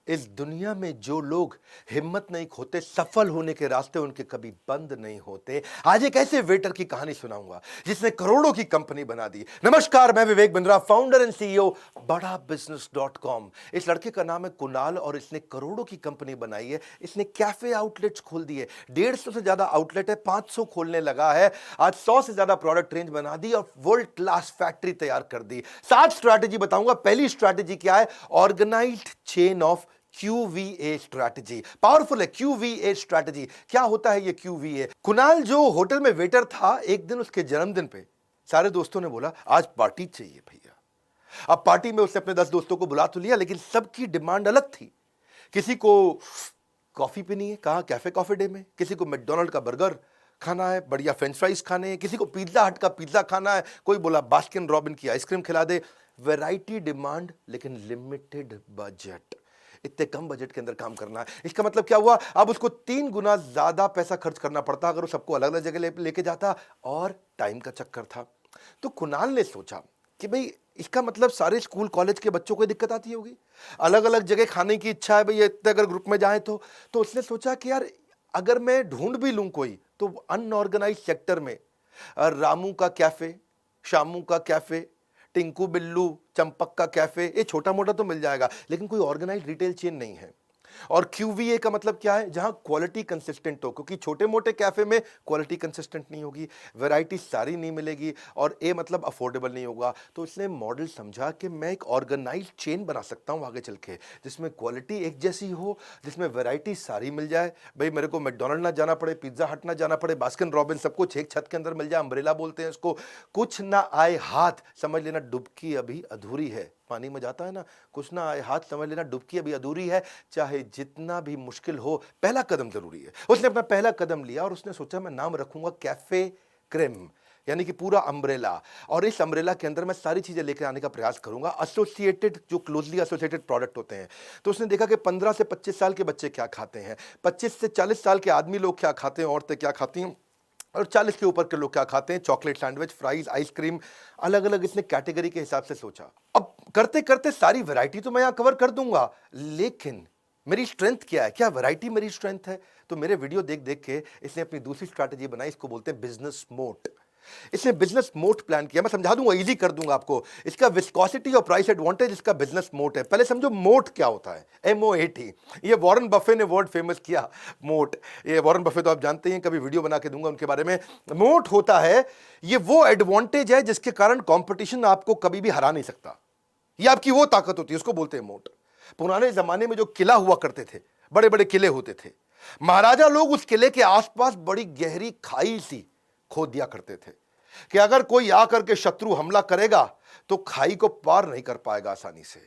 इस दुनिया में जो लोग हिम्मत नहीं खोते, सफल होने के रास्ते उनके कभी बंद नहीं होते। आज एक ऐसे वेटर की कहानी सुनाऊंगा जिसने करोड़ों की कंपनी बना दी। नमस्कार, मैं Vivek Bindra, founder and CEO बड़ा बिजनेस .com। इस लड़के का नाम है कुणाल और इसने करोड़ों की कंपनी बनाई है। इसने कैफे आउटलेट्स खोल दिए, 150 से ज्यादा आउटलेट है, 500 खोलने लगा है। आज 100 से ज्यादा प्रोडक्ट रेंज बना दी और वर्ल्ड क्लास फैक्ट्री तैयार कर दी। 7 स्ट्रैटेजी बताऊंगा। पहली स्ट्रैटेजी क्या है? Organised chain of QVA strategy. Powerful है QVA स्ट्रैटेजी। क्या होता है ये QVA? कुणाल जो होटल में वेटर था, एक दिन उसके जन्मदिन पे सारे दोस्तों ने बोला आज पार्टी चाहिए भैया। अब पार्टी में उसने अपने 10 दोस्तों को बुला तो लिया, लेकिन सबकी डिमांड अलग थी। किसी को कॉफी पीनी है, कहा कैफे कॉफी डे में। किसी को मैकडॉनल्ड का बर्गर खाना है, बढ़िया फ्रेंच फ्राइज खाने हैं। किसी को पिज्जा हट का पिज्जा खाना है। कोई बोला बास्किन रॉबिन की आइसक्रीम खिला दे। वैरायटी डिमांड, लेकिन लिमिटेड बजट। इतने कम बजट के अंदर काम करना है। इसका मतलब क्या हुआ? अब उसको 3 गुना ज्यादा पैसा खर्च करना पड़ता अगर वो सबको अलग अलग जगह लेके जाता, और टाइम का चक्कर था। तो कुणाल ने सोचा कि भाई इसका मतलब सारे स्कूल कॉलेज के बच्चों को दिक्कत आती होगी, अलग अलग जगह खाने की इच्छा है भाई, इतने अगर ग्रुप में जाए तो उसने सोचा कि यार अगर मैं ढूंढ भी लूं कोई, तो अनऑर्गेनाइज सेक्टर में रामू का कैफे, शामू का कैफे, टिंकू बिल्लू, चंपक का कैफे, ये छोटा मोटा तो मिल जाएगा, लेकिन कोई ऑर्गेनाइज रिटेल चेन नहीं है। और QVA का मतलब क्या है? जहां क्वालिटी कंसिस्टेंट हो, क्योंकि छोटे मोटे कैफे में क्वालिटी कंसिस्टेंट नहीं होगी, वैरायटी सारी नहीं मिलेगी, और ए मतलब अफोर्डेबल नहीं होगा। तो इसने मॉडल समझा कि मैं एक ऑर्गेनाइज चेन बना सकता हूं आगे चल के, जिसमें क्वालिटी एक जैसी हो, जिसमें वैरायटी सारी मिल जाए। भाई मेरे को मैकडॉनल्ड ना जाना पड़े, पिज्जा हट ना जाना पड़े, बास्किन रॉबिन सब कुछ एक छत के अंदर मिल जाए, अम्ब्रेला बोलते हैं इसको। कुछ ना आए हाथ, समझ लेना डुबकी अभी अधूरी है। पानी में जाता है ना, कुछ ना आए हाथ, समझ लेना डुबकी अभी अधूरी है। चाहे जितना भी मुश्किल हो, पहला कदम जरूरी है। उसने अपना पहला कदम लिया और उसने सोचा मैं नाम रखूंगा कैफे क्रेम, यानी कि पूरा अम्ब्रेला। और इस अम्ब्रेला के अंदर मैं सारी चीजें लेकर आने का प्रयास करूंगा, एसोसिएटेड, जो क्लोजली एसोसिएटेड प्रोडक्ट होते हैं। तो उसने देखा कि 15 से 25 साल के बच्चे क्या खाते हैं, 25 से 40 साल के आदमी लोग क्या खाते हैं, औरतें क्या खाती हैं, और 40 के ऊपर के लोग क्या खाते हैं, चॉकलेट सैंडविच, फ्राइज, आइसक्रीम, अलग अलग इसने कैटेगरी के हिसाब से सोचा। अब करते करते सारी वैरायटी तो मैं यहां कवर कर दूंगा, लेकिन मेरी स्ट्रेंथ क्या है? क्या वैरायटी मेरी स्ट्रेंथ है? तो मेरे वीडियो देख देख के इसने अपनी दूसरी स्ट्रैटेजी बनाई, इसको बोलते हैं बिजनेस मोट। इसने बिजनेस मोट प्लान किया। मैं समझा दूंगा, इजी कर दूंगा आपको। इसका विस्कोसिटी और प्राइस एडवांटेज इसका बिजनेस मोट है। पहले समझो मोट क्या होता है, MOAT। ये वॉरेन बफे ने वर्ड फेमस किया, मोट। ये वॉरेन बफे तो आप जानते हैं, कभी वीडियो बना के दूंगा उनके बारे में। मोट होता है, ये वो एडवांटेज है जिसके कारण कंपटीशन आपको कभी भी हरा नहीं सकता। ये आपकी वो ताकत होती है, उसको बोलते हैं मोट। पुराने जमाने में जो किला हुआ करते थे, बड़े बड़े किले होते थे, महाराजा लोग उस किले के आसपास बड़ी गहरी खाई सी खोद दिया करते थे कि अगर कोई आकर के शत्रु हमला करेगा तो खाई को पार नहीं कर पाएगा आसानी से।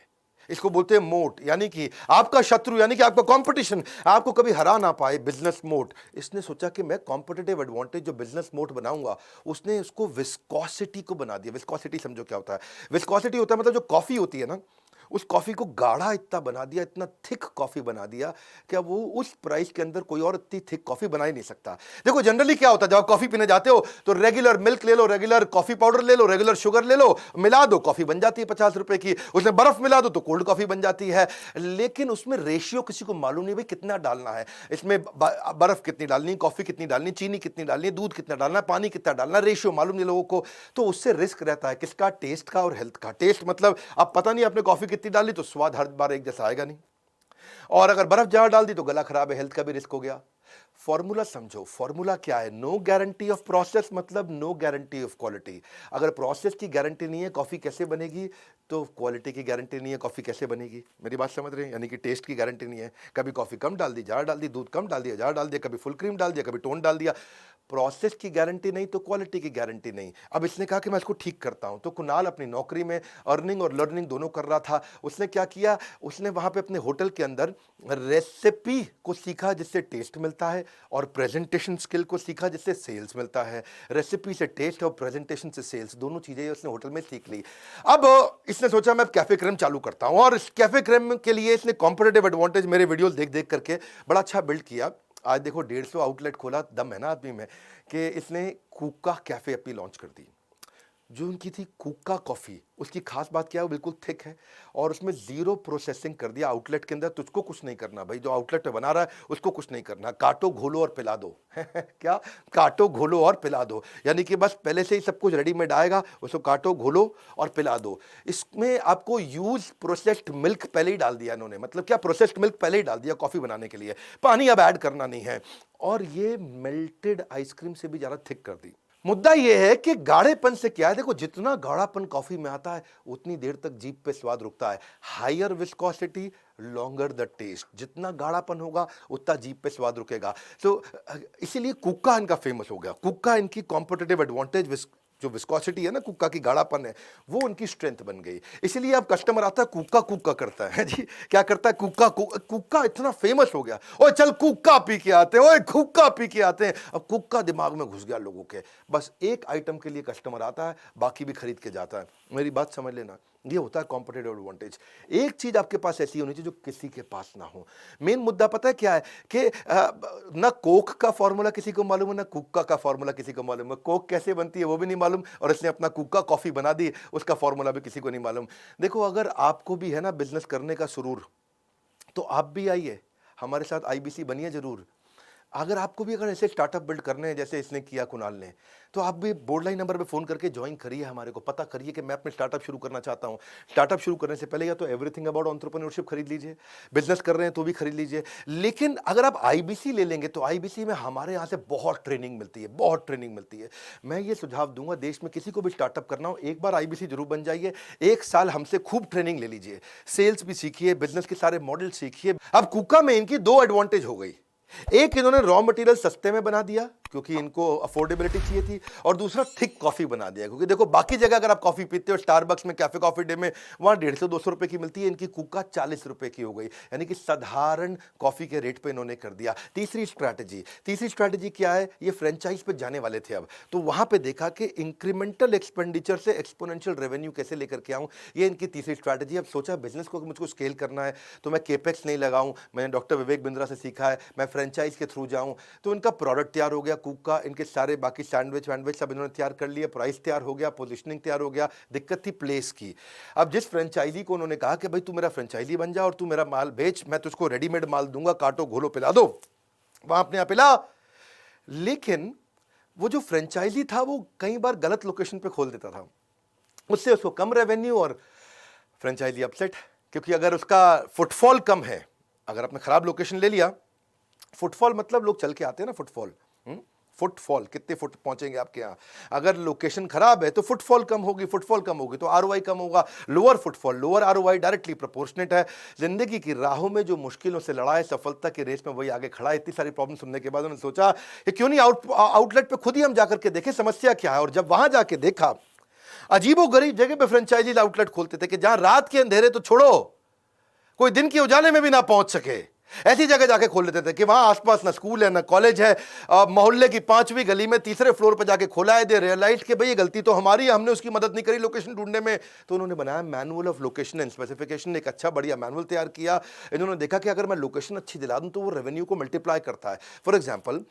इसको बोलते हैं मोट, यानी कि आपका शत्रु, यानी कि आपका कंपटीशन आपको कभी हरा ना पाए, बिजनेस मोट। इसने सोचा कि मैं कॉम्पिटिटिव एडवांटेज जो बिजनेस मोट बनाऊंगा, उसने उसको विस्कोसिटी को बना दिया। विस्कोसिटी समझो क्या होता है? विस्कोसिटी होता है मतलब जो कॉफी होती है ना, उस कॉफी को गाढ़ा इतना बना दिया, इतना थिक कॉफी बना दिया कि अब वो उस प्राइस के अंदर कोई और इतनी थिक कॉफी बना ही नहीं सकता। देखो जनरली क्या होता है, जब आप कॉफी पीने जाते हो तो रेगुलर मिल्क ले लो, रेगुलर कॉफी पाउडर ले लो, रेगुलर शुगर ले लो, मिला दो, कॉफी बन जाती है 50 रुपए की। उसमें बर्फ मिला दो तो कोल्ड कॉफी बन जाती है। लेकिन उसमें रेशियो किसी को मालूम नहीं भाई कितना डालना है, इसमें बर्फ कितनी डालनी, कॉफी कितनी डालनी, चीनी कितनी डालनी, दूध कितना डालना, पानी कितना डालना, रेशियो मालूम नहीं लोगों को। तो उससे रिस्क रहता है किसका? टेस्ट का और हेल्थ का। टेस्ट मतलब अब पता नहीं आपने कॉफी कितनी डाली तो स्वाद हर बार एक जैसा आएगा नहीं, और अगर बर्फ ज्यादा डाल दी तो गला खराब है, हेल्थ का भी रिस्क हो गया। फॉर्मूला समझो, फॉर्मूला क्या है? नो गारंटी ऑफ प्रोसेस मतलब नो गारंटी ऑफ क्वालिटी। अगर प्रोसेस की गारंटी नहीं है, कॉफी कैसे बनेगी? तो क्वालिटी की गारंटी नहीं है, कॉफी कैसे बनेगी? मेरी बात समझ रहे हैं? यानी कि टेस्ट की गारंटी नहीं है, कभी कॉफी कम डाल दी, ज्यादा डाल दी, दूध कम डाल दिया, ज्यादा डाल दिया, कभी फुल क्रीम डाल दिया, कभी टोन डाल दिया। प्रोसेस की गारंटी नहीं तो क्वालिटी की गारंटी नहीं। अब इसने कहा कि मैं इसको ठीक करता हूं। तो कुणाल अपनी नौकरी में अर्निंग और लर्निंग दोनों कर रहा था। उसने क्या किया? उसने वहां पे अपने होटल के अंदर रेसिपी को सीखा जिससे टेस्ट मिलता है, और प्रेजेंटेशन स्किल को सीखा जिससे सेल्स मिलता है। रेसिपी से टेस्ट और प्रेजेंटेशन से सेल्स, दोनों चीजें उसने होटल में सीख ली। अब इसने सोचा मैं कैफे क्रेम चालू करता हूं, और इस कैफे क्रेम के लिए इसने कॉम्पिटिटिव एडवांटेज मेरे वीडियोस देख देख करके बड़ा अच्छा बिल्ड किया। आज देखो 150 आउटलेट खोला, दम है ना आदमी में, कि इसने कूका कैफे अपनी लॉन्च कर दी। जो उनकी थी कुक्का कॉफ़ी, उसकी खास बात क्या है, वो बिल्कुल थिक है और उसमें ज़ीरो प्रोसेसिंग कर दिया आउटलेट के अंदर। तुझको कुछ नहीं करना भाई, जो आउटलेट पे बना रहा है उसको कुछ नहीं करना, काटो घोलो और पिला दो क्या, काटो घोलो और पिला दो, यानी कि बस पहले से ही सब कुछ रेडीमेड आएगा, उसको काटो घोलो और पिला दो। इसमें आपको यूज प्रोसेस्ड मिल्क पहले ही डाल दिया इन्होंने, मतलब क्या, प्रोसेस्ड मिल्क पहले ही डाल दिया कॉफ़ी बनाने के लिए, पानी अब ऐड करना नहीं है, और ये मेल्टेड आइसक्रीम से भी ज़्यादा थिक कर दी। मुद्दा यह है कि गाढ़ेपन से क्या है, देखो जितना गाढ़ापन कॉफी में आता है उतनी देर तक जीभ पे स्वाद रुकता है। Higher viscosity, longer the taste, जितना गाढ़ापन होगा उतना जीभ पे स्वाद रुकेगा। तो इसीलिए कुक्का इनका फेमस हो गया। कुक्का इनकी कॉम्पिटिटिव एडवांटेज, जो विस्कोसिटी है ना, कुक्का की गाढ़ापन है, वो उनकी स्ट्रेंथ बन गई। इसीलिए अब कस्टमर आता है कुक्का कुक्का करता है जी, क्या करता है, कुक्का कुक्का इतना फेमस हो गया, ओए चल कुक्का पी के आते हैं, ओए कुक्का पी के आते हैं। अब कुक्का दिमाग में घुस गया लोगों के, बस एक आइटम के लिए कस्टमर आता है, बाकी भी खरीद के जाता है। मेरी बात समझ लेना, ये होता है कॉम्पिटिटिव एडवांटेज। एक चीज आपके पास ऐसी होनी चाहिए जो किसी के पास ना हो। मेन मुद्दा पता है क्या है कि ना कोक का फॉर्मूला किसी को मालूम है, ना कुक्का का फॉर्मूला किसी को मालूम है। कोक कैसे बनती है वो भी नहीं मालूम, और इसने अपना कुक्का कॉफी बना दी, उसका फॉर्मूला भी किसी को नहीं मालूम। देखो, अगर आपको भी है ना बिजनेस करने का सुरूर, तो आप भी आइए हमारे साथ, आईबीसी बनिए जरूर। अगर आपको भी ऐसे स्टार्टअप बिल्ड करने हैं जैसे इसने किया कुणाल ने, तो आप भी बोर्ड लाइन नंबर पे फ़ोन करके ज्वाइन करिए, हमारे को पता करिए कि मैं अपने स्टार्टअप शुरू करना चाहता हूँ। स्टार्टअप शुरू करने से पहले या तो एवरीथिंग अबाउट एंटरप्रेन्योरशिप खरीद लीजिए, बिजनेस कर रहे हैं तो भी खरीद लीजिए। लेकिन अगर आप आईबीसी ले लेंगे तो आईबीसी में हमारे यहाँ से बहुत ट्रेनिंग मिलती है, बहुत ट्रेनिंग मिलती है। मैं ये सुझाव दूंगा, देश में किसी को भी स्टार्टअप करना हो, एक बार आईबीसी जरूर बन जाइए, 1 साल हमसे खूब ट्रेनिंग ले लीजिए, सेल्स भी सीखिए, बिजनेस के सारे मॉडल सीखिए। अब कुका में इनकी 2 एडवांटेज हो गई। एक, इन्होंने रॉ मटेरियल सस्ते में बना दिया क्योंकि इनको अफोर्डेबिलिटी चाहिए थी, और दूसरा थिक कॉफी बना दिया, क्योंकि देखो बाकी जगह अगर आप कॉफी पीते हो स्टारबक्स में, कैफे कॉफी डे में, वहां 150-200 रुपए की मिलती है, इनकी कुक्का 40 रुपए की हो गई, यानी कि साधारण कॉफी के रेट पे इन्होंने कर दिया। तीसरी स्ट्रैटेजी क्या है, ये फ्रेंचाइज पे जाने वाले थे अब, तो वहां पे देखा कि इंक्रीमेंटल एक्सपेंडिचर से एक्सपोनेंशियल रेवेन्यू कैसे लेकर के आऊं, ये इनकी तीसरी स्ट्रैटेजी। अब सोचा बिजनेस को मुझको स्केल करना है तो मैं केपेक्स नहीं लगाऊं, मैंने डॉक्टर विवेक बिंद्रा से सीखा है, मैं फ्रेंचाइज के थ्रू जाऊं। तो इनका प्रोडक्ट तैयार हो गया कुक्का, इनके सारे बाकी सैंडविच सब इन्होंने तैयार कर लिए, प्राइस तैयार हो गया, पोजीशनिंग तैयार हो गया, दिक्कत थी प्लेस की। अब जिस फ्रेंचाइजी को उन्होंने कहा कि भाई तू मेरा फ्रेंचाइजी बन जा और तू मेरा माल बेच, मैं तुझको रेडीमेड माल दूंगा, काटो घोलो पिला दो, वहां अपने यहाँ पिला। लेकिन वो जो फ्रेंचाइजी था वो कई बार गलत लोकेशन पे खोल देता था, उससे उसको कम रेवेन्यू और फ्रेंचाइजी अपसेट, क्योंकि अगर उसका फुटफॉल कम है, अगर आपने खराब लोकेशन ले लिया, फुटफॉल मतलब लोग चल के आते हैं ना, फुटफॉल कितने फुट पहुंचेंगे आपके यहाँ, अगर लोकेशन खराब है तो फुटफॉल कम होगी तो आरओआई कम होगा, lower footfall lower ROI directly proportionate है। जिंदगी की राहों में जो मुश्किलों से लड़ा है, सफलता की रेस में वही आगे खड़ा है। इतनी सारी प्रॉब्लम सुनने के बाद उन्होंने सोचा कि क्यों नहीं आउटलेट पे खुद ही हम जाकर के देखें समस्या क्या है। और जब वहां जाके देखा, अजीबोगरीब जगह पे फ्रेंचाइजी आउटलेट खोलते थे कि जहां रात के अंधेरे तो छोड़ो, कोई दिन के उजाले में भी ना पहुंच सके, ऐसी जगह जाके खोल लेते थे कि वहां आसपास ना स्कूल है ना कॉलेज है, मोहल्ले की 5वीं गली में तीसरे फ्लोर पर जाके खोला है। दे रियलाइज कि भाई ये गलती तो हमारी है, हमने उसकी मदद नहीं करी लोकेशन ढूंढने में। तो उन्होंने बनाया manual of location and specification, एक अच्छा बढ़िया मैनुअल तैयार किया। इन्होंने देखा कि अगर मैं लोकेशन अच्छी दिला दूं तो वो रेवेन्यू को मल्टीप्लाई करता है। फॉर एग्जाम्पल,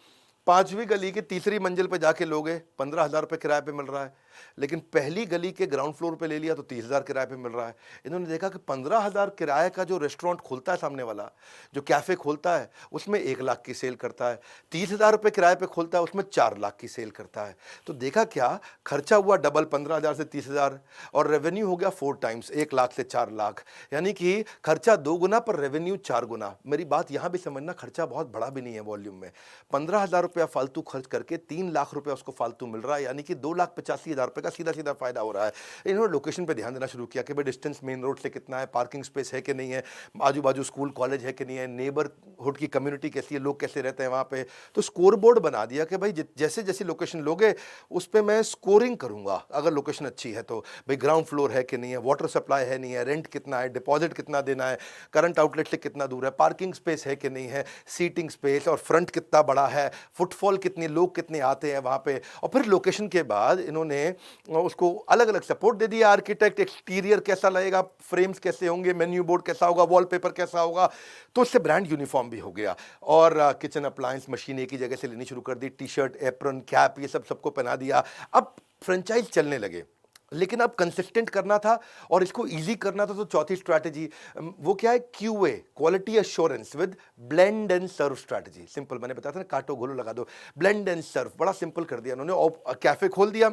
5वीं गली की तीसरी मंजिल पे जाके लोगे 15,000 रुपये किराए पे मिल रहा है, लेकिन पहली गली के ग्राउंड फ्लोर पे ले लिया तो 30,000 किराए पे मिल रहा है। इन्होंने देखा कि 15,000 किराए का जो रेस्टोरेंट खोलता है सामने वाला, जो कैफे खोलता है, उसमें 1 लाख की सेल करता है, 30,000 रुपये किराए पे खोलता है, उसमें 4 लाख की सेल करता है। तो देखा क्या, खर्चा हुआ डबल, 15,000 से 30,000, और रेवेन्यू हो गया 4 टाइम्स, 1 लाख से 4 लाख, यानी कि खर्चा 2 गुना पर रेवेन्यू 4 गुना। मेरी बात यहां भी समझना, खर्चा बहुत बड़ा भी नहीं है वॉल्यूम में। 15,000 रुपया फालतू खर्च करके 3 लाख रुपया उसको फालतू मिल रहा है, यानी कि 2,85,000 रुपए का सीधा सीधा फायदा हो रहा है। इन्होंने लोकेशन पे ध्यान देना शुरू किया कि भाई डिस्टेंस मेन रोड से कितना है, पार्किंग स्पेस है कि नहीं है, आजू बाजू स्कूल कॉलेज है कि नहीं है, नेबरहुड की कम्युनिटी कैसी है, लोग कैसे रहते हैं वहाँ पे। तो स्कोर बोर्ड बना दिया कि भाई जैसे जैसी लोकेशन लोगे उस पर मैं स्कोरिंग करूंगा। अगर लोकेशन अच्छी है तो भाई ग्राउंड फ्लोर है कि नहीं है, वाटर सप्लाई है नहीं है, रेंट कितना है, डिपॉजिट कितना देना है, करंट आउटलेट से कितना दूर है, पार्किंग स्पेस है कि नहीं है, सीटिंग स्पेस और फ्रंट कितना बड़ा है, फुटफॉल कितने, लोग कितने आते हैं वहाँ पे। और फिर लोकेशन के बाद इन्होंने उसको अलग अलग सपोर्ट दे दिया, आर्किटेक्ट, एक्सटीरियर कैसा लगेगा, फ्रेम्स कैसे होंगे, मेन्यू बोर्ड कैसा होगा, वॉलपेपर कैसा होगा। तो इससे ब्रांड यूनिफॉर्म भी हो गया। और किचन अप्लायंस मशीन एक ही जगह से लेनी शुरू कर दी, टी शर्ट, एप्रन, कैप, ये सब सबको पहना दिया। अब फ्रेंचाइज चलने लगे। लेकिन अब कंसिस्टेंट करना था और इसको इजी करना था, तो चौथी स्ट्रैटेजी वो क्या है, QA, quality assurance with blend and serve strategy. Simple, मैंने बताया था ना, काटो घोलो लगा दो, ब्लेंड एंड सर्व, बड़ा सिंपल कर दिया उन्होंने और कैफे खोल दिया।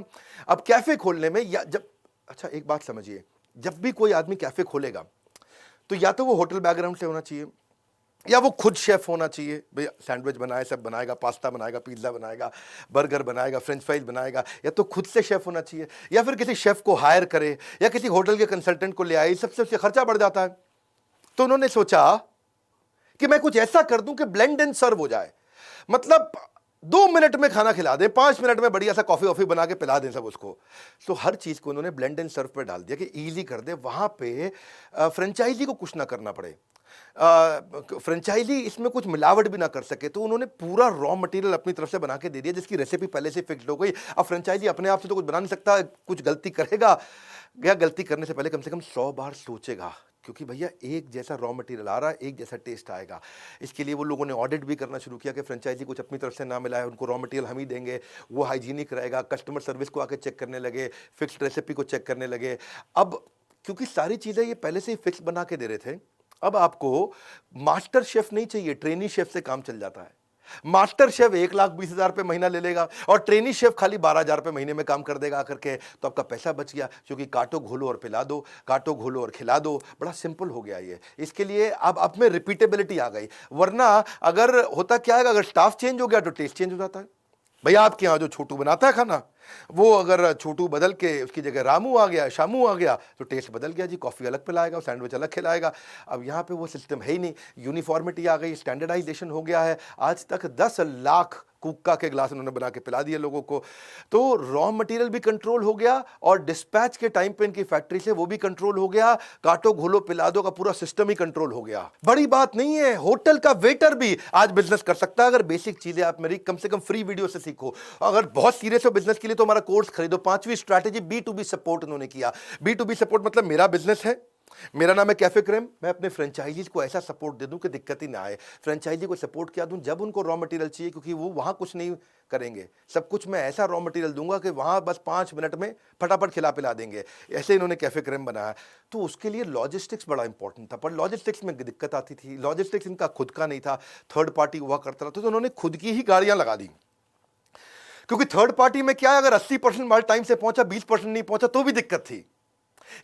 अब कैफे खोलने में या जब, अच्छा एक बात समझिए, जब भी कोई आदमी कैफे खोलेगा तो या तो वो होटल बैकग्राउंड से होना चाहिए या वो खुद शेफ होना चाहिए। भैया सैंडविच बनाए, सब बनाएगा, पास्ता बनाएगा, पिज्ज़ा बनाएगा, बर्गर बनाएगा, फ्रेंच फ्राइज बनाएगा, या तो खुद से शेफ होना चाहिए या फिर किसी शेफ को हायर करे या किसी होटल के कंसल्टेंट को ले आए। सबसे खर्चा बढ़ जाता है। तो उन्होंने सोचा कि मैं कुछ ऐसा कर दूं कि ब्लेंड एंड सर्व हो जाए, मतलब 2 मिनट में खाना खिला दें, 5 मिनट में बढ़िया सा कॉफी वॉफी बना के पिला दें सब उसको। तो हर चीज को उन्होंने ब्लेंड एंड सर्व पे डाल दिया कि इजी कर दे, वहां पे फ्रेंचाइजी को कुछ ना करना पड़े, फ्रेंचाइजी इसमें कुछ मिलावट भी ना कर सके। तो उन्होंने पूरा रॉ मटेरियल अपनी तरफ से बना के दे दिया, जिसकी रेसिपी पहले से फिक्स्ड हो गई। अब फ्रेंचाइजी अपने आप से तो कुछ बना नहीं सकता, कुछ गलती करेगा, या गलती करने से पहले कम से कम 100 बार सोचेगा, क्योंकि भैया एक जैसा रॉ मटेरियल आ रहा है, एक जैसा टेस्ट आएगा। इसके लिए वो लोगों ने ऑडिट भी करना शुरू किया कि फ्रेंचाइजी कुछ अपनी तरफ से ना मिला है, उनको रॉ मटेरियल हम ही देंगे, वो हाइजीनिक रहेगा। कस्टमर सर्विस को आके चेक करने लगे, फिक्स्ड रेसिपी को चेक करने लगे। अब क्योंकि सारी चीज़ें ये पहले से ही फिक्स बना के दे रहे थे, अब आपको मास्टर शेफ नहीं चाहिए, ट्रेनी शेफ से काम चल जाता है। मास्टर शेफ 1,20,000 रुपये महीना ले लेगा और ट्रेनी शेफ खाली 12,000 रुपये महीने में काम कर देगा आकर के। तो आपका पैसा बच गया, क्योंकि काटो घोलो और पिला दो, काटो घोलो और खिला दो। बड़ा सिंपल हो गया ये। इसके लिए अब आप में रिपीटेबिलिटी आ गई। वरना अगर होता क्या है, अगर स्टाफ चेंज हो गया तो टेस्ट चेंज हो जाता है। भैया आपके यहाँ जो छोटू बनाता है खाना, वो अगर छोटू बदल के उसकी जगह रामू आ गया, शामू आ गया, तो टेस्ट बदल गया जी, कॉफ़ी अलग पिलाएगा, सैंडविच अलग खिलाएगा। अब यहाँ पे वो सिस्टम है ही नहीं, यूनिफॉर्मिटी आ गई, स्टैंडर्डाइजेशन हो गया है। आज तक 10 लाख कुक्का के ग्लास उन्होंने बना के पिला दिए लोगों को। तो रॉ मटेरियल भी कंट्रोल हो गया और डिस्पैच के टाइम पे इनकी फैक्ट्री से वो भी कंट्रोल हो गया। काटो घोलो पिला दो का पूरा सिस्टम ही कंट्रोल हो गया। बड़ी बात नहीं है, होटल का वेटर भी आज बिजनेस कर सकता है, अगर बेसिक चीजें आप मेरी कम से कम फ्री वीडियो से सीखो। अगर बहुत सीरियस हो बिजनेस के लिए तो हमारा कोर्स खरीदो। 5वीं स्ट्रैटेजी B2B सपोर्ट उन्होंने किया। B2B सपोर्ट मतलब मेरा बिजनेस है, मेरा नाम है कैफे क्रेम, मैं अपने फ्रेंचाइजीज को ऐसा सपोर्ट दे दूं कि दिक्कत ही ना आए। फ्रेंचाइजी को सपोर्ट क्या दूं, जब उनको रॉ मटेरियल चाहिए, क्योंकि वो वहां कुछ नहीं करेंगे, सब कुछ मैं ऐसा रॉ मटेरियल दूंगा कि वहां बस 5 मिनट में फटाफट खिला पिला देंगे। ऐसे इन्होंने कैफे क्रेम बनाया। तो उसके लिए लॉजिस्टिक्स बड़ा इंपॉर्टेंट था, पर लॉजिस्टिक्स में दिक्कत आती थी। लॉजिस्टिक्स इनका खुद का नहीं था, थर्ड पार्टी हुआ करता था। तो उन्होंने खुद की ही गाड़ियां लगा दी, क्योंकि थर्ड पार्टी में क्या है, अगर 80% माल टाइम से पहुंचा, 20% नहीं पहुंचा तो भी दिक्कत थी,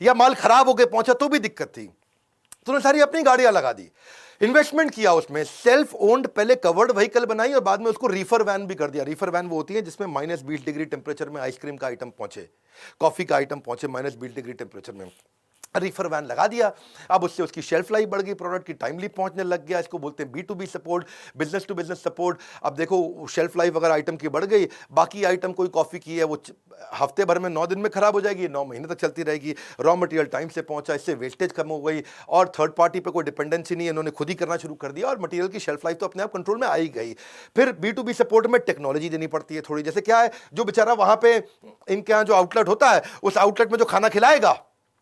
या माल खराब होकर पहुंचा तो भी दिक्कत थी। तो उन्होंने सारी अपनी गाड़ियां लगा दी, इन्वेस्टमेंट किया उसमें, सेल्फ ओन्ड पहले कवर्ड व्हीकल बनाई और बाद में उसको रीफर वैन भी कर दिया। रीफर वैन वो होती है जिसमें -20 डिग्री टेम्परेचर में आइसक्रीम का आइटम पहुंचे, कॉफी का आइटम पहुंचे -20 डिग्री टेम्परेचर में। रीफर वैन लगा दिया। अब उससे उसकी शेल्फ लाइफ बढ़ गई, प्रोडक्ट की टाइमली पहुंचने लग गया। इसको बोलते हैं B2B support, business to business support. अब देखो शेल्फ लाइफ अगर आइटम की बढ़ गई, बाकी आइटम कोई कॉफी की है वो हफ्ते भर में 9 दिन में खराब हो जाएगी, 9 महीने तक चलती रहेगी। रॉ मटेरियल टाइम से पहुंचा, इससे वेस्टेज कम हो गई और थर्ड पार्टी पे कोई डिपेंडेंसी नहीं है, इन्होंने खुद ही करना शुरू कर दिया और मटेरियल की शेल्फ लाइफ तो अपने आप कंट्रोल में आई गई। फिर B2B सपोर्ट में टेक्नोलॉजी देनी पड़ती है थोड़ी। जैसे क्या है, जो बेचारा वहां पे इनके यहाँ जो आउटलेट होता है, उस आउटलेट में जो खाना खिलाएगा,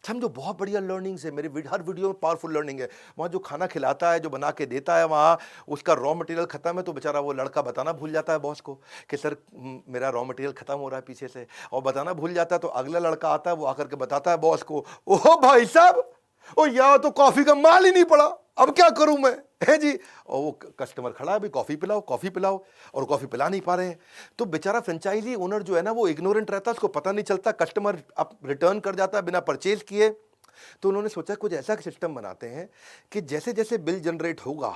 समझो बहुत बढ़िया लर्निंग्स है, मेरे हर वीडियो में पावरफुल लर्निंग है। वहाँ जो खाना खिलाता है, जो बना के देता है, वहाँ उसका रॉ मटेरियल खत्म है तो बेचारा वो लड़का बताना भूल जाता है बॉस को कि सर मेरा रॉ मटेरियल खत्म हो रहा है पीछे से, और बताना भूल जाता है। तो अगला लड़का आता है, वो आकर के बताता है बॉस को, ओह भाई साहब, ओ यार तो कॉफी का माल ही नहीं पड़ा, अब क्या करूं मैं, है जी। और वो कस्टमर खड़ा है, अभी कॉफी पिलाओ कॉफी पिलाओ, और कॉफी पिला नहीं पा रहे हैं। तो बेचारा फ्रेंचाइजी ओनर जो है ना, वो इग्नोरेंट रहता है, उसको पता नहीं चलता, कस्टमर अब रिटर्न कर जाता है बिना परचेज किए। तो उन्होंने सोचा कुछ ऐसा सिस्टम बनाते हैं कि जैसे जैसे बिल जनरेट होगा,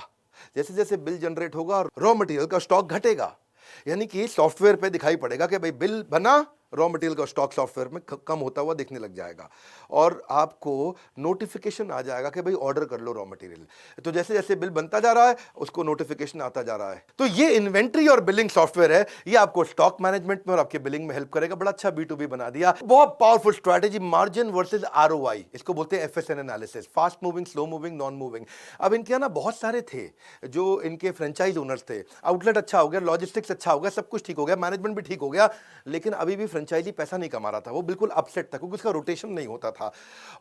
जैसे जैसे बिल जनरेट होगा, रॉ मटेरियल का स्टॉक घटेगा। यानी कि सॉफ्टवेयर पे दिखाई पड़ेगा कि भाई बिल बना, रॉ मटेरियल का स्टॉक सॉफ्टवेयर में कम होता हुआ दिखने लग जाएगा और आपको नोटिफिकेशन आ जाएगा कि भाई ऑर्डर कर लो रॉ मटेरियल। तो जैसे जैसे बिल बनता जा रहा है उसको नोटिफिकेशन आता जा रहा है। तो ये इन्वेंट्री और बिलिंग सॉफ्टवेयर है, ये आपको स्टॉक मैनेजमेंट में और आपके बिलिंग में हेल्प करेगा। बड़ा अच्छा B2B बना दिया, बहुत powerful strategy, margin versus ROI, इसको बोलते हैं FSN analysis, fast moving, slow moving, non moving. अब इनके यहाँ ना बहुत सारे थे जो इनके फ्रेंचाइज ओनर्स थे, आउटलेट अच्छा हो गया, लॉजिस्टिक्स अच्छा हो गया, सब कुछ ठीक हो गया, मैनेजमेंट भी ठीक हो गया, लेकिन अभी भी फ्रेंचाइजी पैसा नहीं कमा रहा था, वो बिल्कुल अपसेट था क्योंकि उसका रोटेशन नहीं होता था।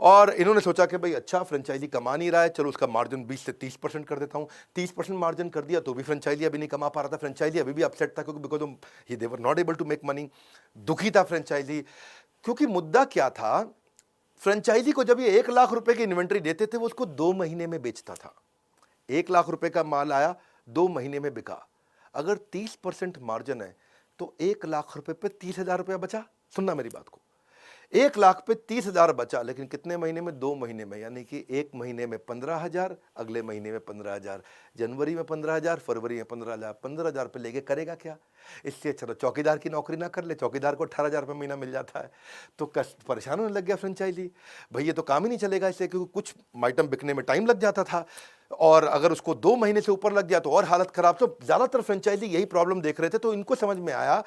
और इन्होंने सोचा कि भाई अच्छा फ्रेंचाइजी कमा नहीं रहा है, चलो उसका मार्जिन 20 से 30% कर देता हूं। 30% मार्जिन कर दिया तो भी फ्रेंचाइजी अभी नहीं कमा पा रहा था, फ्रेंचाइजी अभी भी अपसेट था क्योंकि because they were not able to make money, दुखी था फ्रेंचाइजी। क्योंकि मुद्दा क्या था, फ्रेंचाइजी को जब ये 1 लाख रुपए की इन्वेंट्री देते थे वो उसको 2 महीने में बेचता था। 1 लाख रुपए का माल आया, 2 महीने में बिका। अगर 30% मार्जिन है तो 1 लाख रुपए पे 30,000 रुपया बचा। सुनना मेरी बात को, 1 लाख पे 30,000 बचा, लेकिन कितने महीने में? 2 महीने में। यानी कि 1 महीने में 15,000, अगले महीने में 15,000, जनवरी में 15,000, फरवरी में 15,000। 15,000 पे लेके करेगा क्या? इससे चलो चौकीदार की नौकरी ना कर ले, चौकीदार को 18,000 रुपये महीना मिल जाता है। तो परेशान होने लग गया फ्रेंचाइजी, भाई ये तो काम ही नहीं चलेगा इससे, क्योंकि कुछ आइटम बिकने में टाइम लग जाता था और अगर उसको 2 महीने से ऊपर लग गया तो और हालत खराब। तो ज्यादातर फ्रेंचाइजी यही प्रॉब्लम देख रहे थे। तो इनको समझ में आया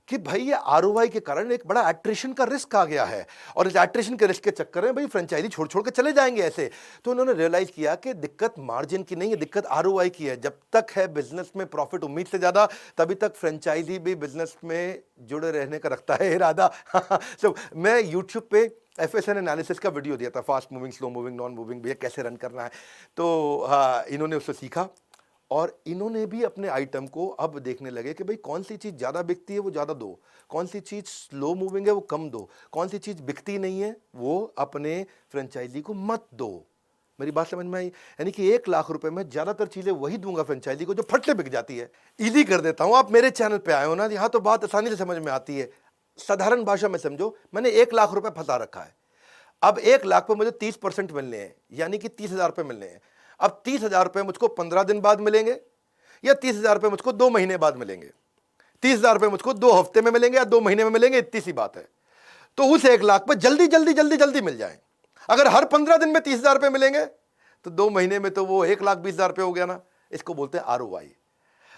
कि भाई ये आरओआई के कारण एक बड़ा एट्रिशन का रिस्क आ गया है और इस एट्रिशन के रिस्क के चक्कर में भाई फ्रेंचाइजी छोड़ छोड़ के चले जाएंगे ऐसे। तो उन्होंने रियलाइज किया कि दिक्कत मार्जिन की नहीं है, दिक्कत आरओआई की है। जब तक है बिजनेस में प्रॉफिट उम्मीद से ज्यादा, तभी तक फ्रेंचाइजी भी बिजनेस में जुड़े रहने का रखता है इरादा। तो मैं यूट्यूब पे FSN एनालिसिस का वीडियो दिया था, fast moving, slow moving, non moving, भैया कैसे रन करना है। तो हाँ, इन्होंने उससे सीखा और इन्होंने भी अपने आइटम को अब देखने लगे कि भाई कौन सी चीज़ ज़्यादा बिकती है वो ज़्यादा दो, कौन सी चीज़ स्लो मूविंग है वो कम दो, कौन सी चीज़ बिकती नहीं है वो अपने फ्रेंचाइजी को मत दो। मेरी बात समझ में आई? यानी कि 1 लाख रुपए में ज़्यादातर चीज़ें वही दूंगा फ्रेंचाइजी को जो फट से बिक जाती है। ईजी कर देता हूँ, आप मेरे चैनल पे आए हो ना, यहाँ तो बात आसानी से समझ में आती है। साधारण भाषा में समझो, मैंने 1 लाख रुपए फंसा रखा है। अब 1 लाख पे मुझे 30% मिलने हैं, यानी कि 30,000 रुपये मिलने हैं। अब 30,000 रुपये मुझको 15 दिन बाद मिलेंगे या 30,000 रुपये मुझको 2 महीने बाद मिलेंगे, 30,000 रुपये मुझको 2 हफ्ते में मिलेंगे या 2 महीने में मिलेंगे, इतनी सी बात है। तो उस 1 लाख पे जल्दी जल्दी जल्दी जल्दी मिल जाए। अगर हर 15 दिन में 30,000 रुपये मिलेंगे तो 2 महीने में तो वो 1,20,000 रुपये हो गया ना। इसको बोलते हैं आरओआई।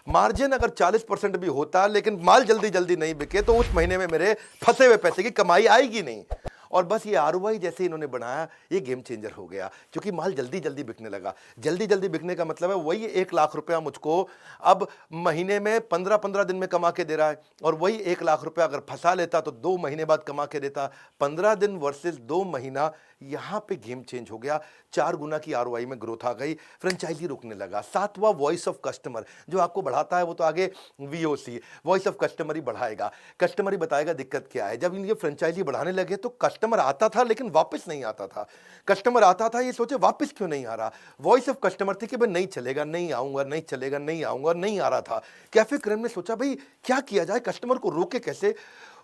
मार्जिन अगर 40% भी होता लेकिन माल जल्दी जल्दी नहीं बिके तो उस महीने में मेरे फंसे हुए पैसे की कमाई आएगी नहीं। और बस ये आरओआई जैसे इन्होंने बनाया, ये गेम चेंजर हो गया, क्योंकि माल जल्दी जल्दी बिकने लगा। जल्दी जल्दी बिकने का मतलब है वही 1 लाख रुपया मुझको अब महीने में 15-15 दिन में कमा के दे रहा है, और वही 1 लाख रुपया अगर फंसा लेता तो 2 महीने बाद कमा के देता। 15 दिन वर्सेस 2 महीना, यहां पे गेम चेंज हो गया। 4 गुना की आरओआई में ग्रोथ आ गई, फ्रेंचाइजी रुकने लगा। 7वां वॉइस ऑफ कस्टमर जो आपको बढ़ाता है वो तो आगे VOC, वॉइस ऑफ कस्टमर ही बढ़ाएगा। कस्टमर ही बताएगा दिक्कत क्या है। जब ये फ्रेंचाइजी बढ़ाने लगे तो कस्टमर आता था लेकिन वापस नहीं आता था। कस्टमर आता था, ये सोचे वापस क्यों नहीं आ रहा। वॉइस ऑफ कस्टमर थी कि भाई नहीं चलेगा, नहीं आऊंगा, नहीं चलेगा, नहीं आऊंगा, नहीं आ रहा था। कैफे क्रेम ने सोचा भाई क्या किया जाए, कस्टमर को रोके कैसे।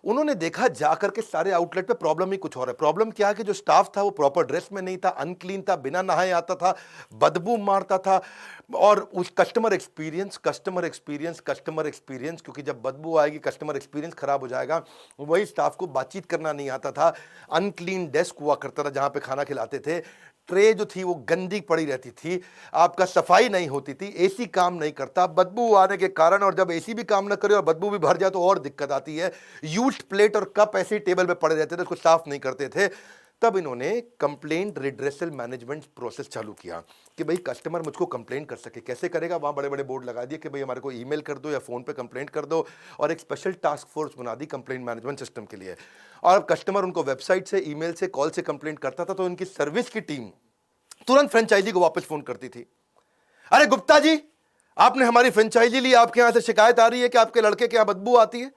उन्होंने देखा जाकर के सारे आउटलेट पे प्रॉब्लम ही कुछ और है। प्रॉब्लम क्या है कि जो स्टाफ था वो प्रॉपर ड्रेस में नहीं था, अनक्लीन था, बिना नहाए आता था, बदबू मारता था। और उस कस्टमर एक्सपीरियंस, क्योंकि जब बदबू आएगी कस्टमर एक्सपीरियंस खराब हो जाएगा। वही स्टाफ को बातचीत करना नहीं आता था, अनक्लीन डेस्क हुआ करता था जहां पे खाना खिलाते थे, ट्रे जो थी वो गंदी पड़ी रहती थी, आपका सफाई नहीं होती थी, एसी काम नहीं करता बदबू आने के कारण, और जब एसी भी काम ना करे और बदबू भी भर जाए तो और दिक्कत आती है। यूज्ड प्लेट और कप ऐसे ही टेबल पे पड़े रहते थे, उसको साफ नहीं करते थे। तब इन्होंने कंप्लेंट रिड्रेसल मैनेजमेंट प्रोसेस चालू किया कि भाई कस्टमर मुझको कंप्लेंट कर सके। कैसे करेगा, वहां बड़े बड़े बोर्ड लगा दिए कि भाई हमारे को ईमेल कर दो या फोन पे कंप्लेंट कर दो, और एक स्पेशल टास्क फोर्स बना दी कंप्लेंट मैनेजमेंट सिस्टम के लिए। और कस्टमर उनको वेबसाइट से, ईमेल से, कॉल से कंप्लेंट करता था तो इनकी सर्विस की टीम तुरंत फ्रेंचाइजी को वापस फोन करती थी। अरे गुप्ता जी, आपने हमारी फ्रेंचाइजी ली, आपके यहां से शिकायत आ रही है कि आपके लड़के के यहां बदबू आती है,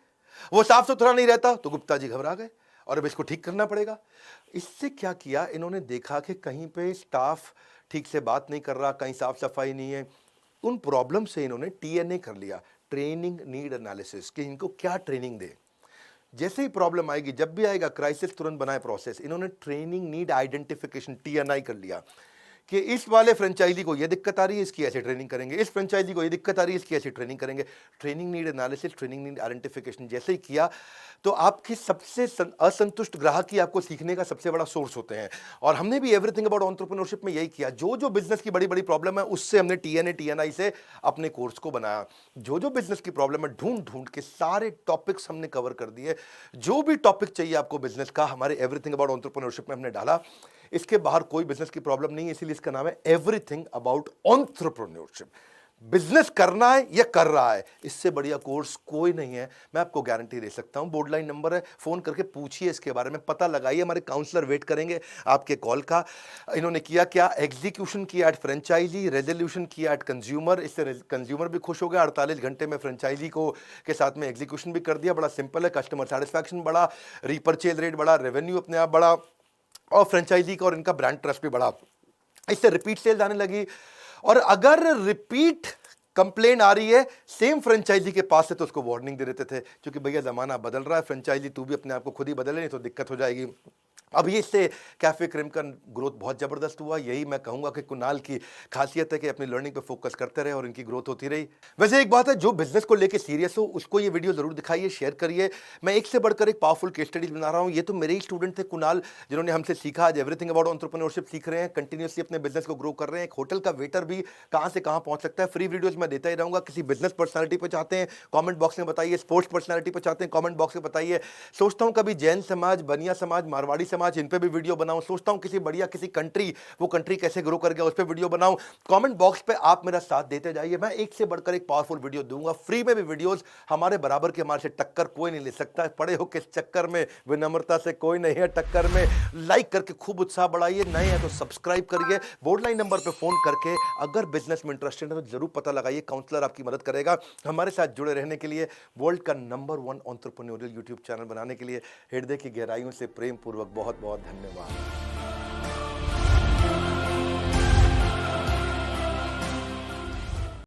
वो साफ सुथरा नहीं रहता। तो गुप्ता जी घबरा गए और अब इसको ठीक करना पड़ेगा। इससे क्या किया, इन्होंने देखा कि कहीं पे स्टाफ ठीक से बात नहीं कर रहा, कहीं साफ सफाई नहीं है। उन प्रॉब्लम से इन्होंने TNA कर लिया, ट्रेनिंग नीड एनालिसिस, कि इनको क्या ट्रेनिंग दे। जैसे ही प्रॉब्लम आएगी, जब भी आएगा क्राइसिस, तुरंत बनाए प्रोसेस। इन्होंने ट्रेनिंग नीड आइडेंटिफिकेशन TNI कर लिया कि इस वाले फ्रेंचाइजी को ये दिक्कत आ रही है, इसकी ऐसे ट्रेनिंग करेंगे, इस फ्रेंचाइजी को ये दिक्कत आ रही है, इसकी ऐसे ट्रेनिंग करेंगे। Training need analysis, training need identification जैसे ही किया तो आपकी सबसे असंतुष्ट ग्राहक ही आपको सीखने का सबसे बड़ा सोर्स होते हैं। और हमने भी एवरीथिंग अबाउट एंटरप्रेन्योरशिप में यही किया। जो जो बिजनेस की बड़ी बड़ी प्रॉब्लम है उससे हमने TNA TNI से अपने कोर्स को बनाया। जो जो बिजनेस की प्रॉब्लम है ढूंढ ढूंढ के सारे टॉपिक्स हमने कवर कर दिए। जो भी टॉपिक चाहिए आपको बिजनेस का, हमारे एवरीथिंग अबाउट एंटरप्रेन्योरशिप में हमने डाला। इसके बाहर कोई बिजनेस की प्रॉब्लम नहीं है, इसीलिए इसका नाम है एवरीथिंग अबाउट एंटरप्रेन्योरशिप। बिजनेस करना है या कर रहा है, इससे बढ़िया कोर्स कोई नहीं है, मैं आपको गारंटी दे सकता हूं। बोर्ड लाइन नंबर है, फोन करके पूछिए इसके बारे में, पता लगाइए, हमारे काउंसलर वेट करेंगे आपके कॉल का। इन्होंने किया क्या, एग्जीक्यूशन किया एट फ्रेंचाइजी, रेजोल्यूशन किया एट कंज्यूमर, इससे कंज्यूमर भी खुश हो गया, 48 घंटे में फ्रेंचाइजी को के साथ में एग्जीक्यूशन भी कर दिया। बड़ा सिंपल है, कस्टमर सेटिस्फैक्शन बढ़ा, रीपर्चेज रेट बढ़ा, रेवेन्यू अपने आप बढ़ा, और फ्रेंचाइजी का और इनका ब्रांड ट्रस्ट भी बढ़ा, इससे रिपीट सेल्स आने लगी। और अगर रिपीट कंप्लेन आ रही है सेम फ्रेंचाइजी के पास से, तो उसको वार्निंग दे देते थे, क्योंकि भैया जमाना बदल रहा है, फ्रेंचाइजी तू भी अपने आप को खुद ही बदले, नहीं तो दिक्कत हो जाएगी। अब ये इससे कैफे क्रीम का ग्रोथ बहुत जबरदस्त हुआ। यही मैं कहूंगा कि कुणाल की खासियत है कि अपनी लर्निंग पे फोकस करते रहे और इनकी ग्रोथ होती रही। वैसे एक बात है, जो बिजनेस को लेके सीरियस हो उसको ये वीडियो जरूर दिखाइए, शेयर करिए। मैं एक से बढ़कर एक पावरफुल केस स्टडीज बना रहा हूँ। ये तो मेरे ही स्टूडेंट थे कुणाल, जिन्होंने हमसे सीखा, आज एवरीथिंग अबाउट एंटरप्रेन्योरशिप सीख रहे हैं, कंटिन्यूसली अपने बिजनेस को ग्रो कर रहे हैं। एक होटल का वेटर भी कहां से कहां पहुंच सकता है। फ्री वीडियोस मैं देता ही रहूंगा। किसी बिजनेस पर्सनालिटी पे चाहते हैं, कमेंट बॉक्स में बताइए। स्पोर्ट्स पर्सनालिटी पे चाहते हैं, कमेंट बॉक्स में बताइए। सोचता हूं कभी जैन समाज, बनिया समाज, मारवाड़ी समाज, इन पे भी वीडियो बनाऊं। सोचता हूं किसी बढ़िया किसी कंट्री, वो कंट्री कैसे ग्रो कर गया, उस पे वीडियो बनाऊं। कमेंट बॉक्स पे आप मेरा साथ देते जाइए, मैं एक से बढ़कर एक पावरफुल वीडियो दूंगा। फ्री में भी वीडियोस, हमारे बराबर के, हमारे से टक्कर कोई नहीं ले सकता। पड़े हो किस चक्कर में, विनम्रता से कोई नहीं है टक्कर में। लाइक करके खूब उत्साह बढ़ाइए, नए हैं तो सब्सक्राइब करिए। बोर्ड लाइन नंबर पे फोन करके अगर बिजनेस में इंटरेस्टेड है तो जरूर पता लगाइए, काउंसलर आपकी मदद करेगा। हमारे साथ जुड़े रहने के लिए, वर्ल्ड का नंबर 1 एंटरप्रेन्योरियल यूट्यूब चैनल बनाने के लिए हृदय की गहराइयों से प्रेम पूर्वक बहुत बहुत धन्यवाद।